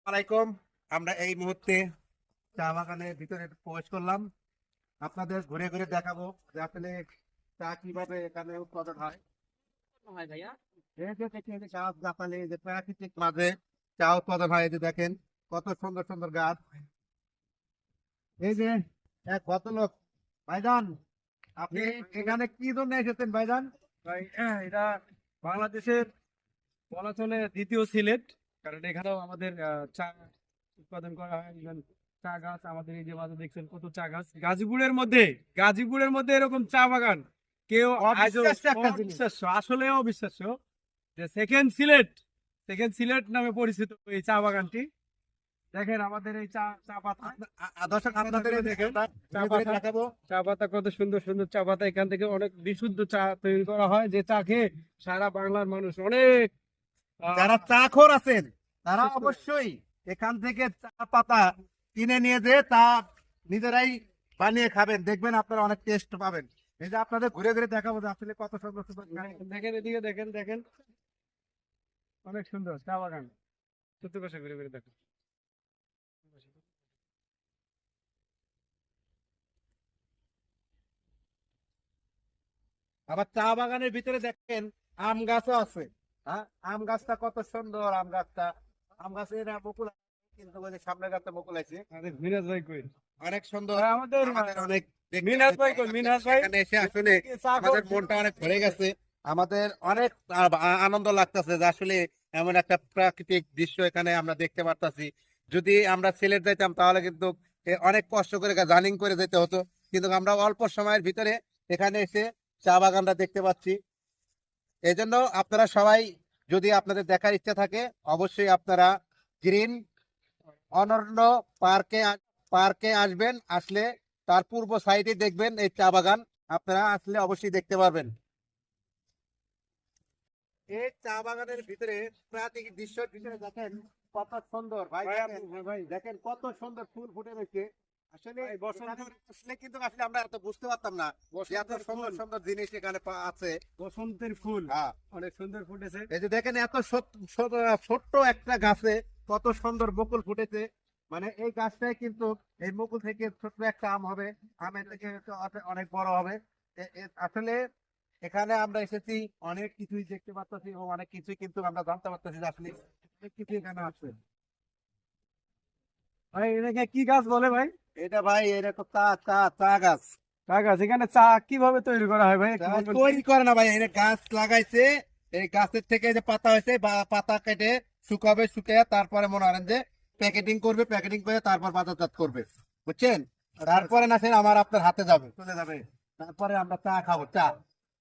আলাইকুম। আমরা এই মুহূর্তে চা বাগানের ভিতরে প্রবেশ করলাম। আপনাদের ঘুরে ঘুরে দেখাবো যে আসলে চা কিভাবে এখানে উৎপাদন হয়। এই যে দেখেন, এই যে গাছ গাছালি, যে প্রাকৃতিক মাঝে চা উৎপাদন হয়। এই যে দেখেন কত সুন্দর সুন্দর গাছ। এই যে এক ভদ্রলোক, ভাইজান, আপনি এখানে কি জন্য এসেছেন ভাইজান? ভাই এটা বাংলাদেশের বলা চলে দ্বিতীয় সিলেট। কারণ এখানেও আমাদের চা উৎপাদন করা হয়। even চা গাছ আমাদের এই যে মাঝে দেখছেন কত চা গাছ। গাজীপুরের মধ্যে এরকম চা বাগান কেউ আজও অবিশ্বাস্য একটা জিনিস। অবিশ্বাস্য, আসলে অবিশ্বাস্য যে সেকেন্ড সিলেট নামে পরিচিত এই চা বাগানটি। দেখেন আমাদের এই চা চা পাতা দর্শক আপনাদের এই দেখেন, দেখেন চা ঘুরে ঘুরে পাতা দেখাবো। চা পাতা কত সুন্দর সুন্দর চা পাতা। এখান থেকে অনেক বিশুদ্ধ চা তৈরি করা হয়, যে চা খেয়ে সারা বাংলার মানুষ অনেক যারা চাখোর আছেন তারা সুস্থ। অবশ্যই এখান থেকে চা পাতা কিনে নিয়ে যেয়ে তা নিজেরাই বানিয়ে খাবেন, দেখবেন আপনারা অনেক টেস্ট পাবেন। এই যে আপনাদের ঘুরে ঘুরে দেখাবো যে আসলে কত সুন্দর সুন্দর গাছ। দেখেন এদিকে, দেখেন অনেক সুন্দর চা বাগান। চতুর্পাশে ঘুরে ঘুরে দেখেন। আবার চা বাগানের ভিতরে দেখেন আম গাছও আছে। হ্যাঁ, আম গাছটা কত সুন্দর। আম গাছের বকুল আছে, কিন্তু ওই যে সামনের গাছটা বকুল আছে আমাদের মিনাজ ভাই কই? অনেক সুন্দর। ভাই, আমাদের আমাদের অনেক মিনাজ ভাই কই? মিনাজ ভাই এখানে এসে আসলে চা আমাদের মনটা অনেক ভরে গেছে। আমাদের অনেক আনন্দ লাগতেছে যে আসলে এমন একটা প্রাকৃতিক দৃশ্য এখানে আমরা দেখতে পারতাছি। যদি আমরা সিলেট যাইতাম তাহলে কিন্তু অনেক কষ্ট করে জার্নি করে যেতে হতো, কিন্তু আমরা অল্প সময়ের ভিতরে এখানে এসে চা বাগানটা দেখতে পাচ্ছি। এই জন্য আপনারা সবাই, যদি আপনাদের দেখার ইচ্ছা থাকে, অবশ্যই আপনারা গ্রিন অনন্য পার্কে আসবেন। আসলে তার পূর্ব সাইডে দেখবেন এই চা বাগান, আপনারা আসলে অবশ্যই দেখতে পারবেন। এই চা বাগানের ভিতরে প্রাকৃতিক দৃশ্যের ভিতরে দেখেন কত সুন্দর। ভাই ভাই, দেখেন, ভাই দেখেন কত সুন্দর ফুল ফুটে রয়েছে। আসলে ভাই, এখানে আসলে কিন্তু আসলে আমরা এত বুঝতে পারতাম না যে এত সুন্দর সুন্দর জিনিস এখানে আছে। বসন্তের ফুল হ্যাঁ, অনেক সুন্দর ফুটেছে। এই যে দেখেন এত ছোট্ট একটা গাছে কত সুন্দর বকুল ফুটেছে। মানে এই গাছটাই কিন্তু এই বকুল থেকে ছোট্ট একটা আম হবে, আমের থেকে তো অনেক বড় হবে। আসলে এখানে আমরা এসেছি, অনেক কিছুই দেখতে পাচ্ছি এবং অনেক কিছুই কিন্তু আমরা জানতে পারতেছি যে আসলে অনেক কিছু এখানে আছে। ভাই এটাকে কি গাছ বলে ভাই? এটা ভাই এরকম চা চা চা গাছ। চা গাছ। এখানে চা কিভাবে তৈরি করা হয় ভাই একটু চা বলবেন তৈরি কি? করে না ভাই, এটা গাছ লাগাইছে। এই গাছের থেকে যে পাতা হয়েছে বা পাতা কেটে শুকাবে, শুকিয়ে তারপরে মনে করেন যে প্যাকেটিং করবে, প্যাকেটিং করে তারপর বাজারজাত করবে, বুঝছেন? তারপরে না সে আমার আপনার হাতে যাবে, চলে যাবে, তারপরে আমরা চা খাবো। চা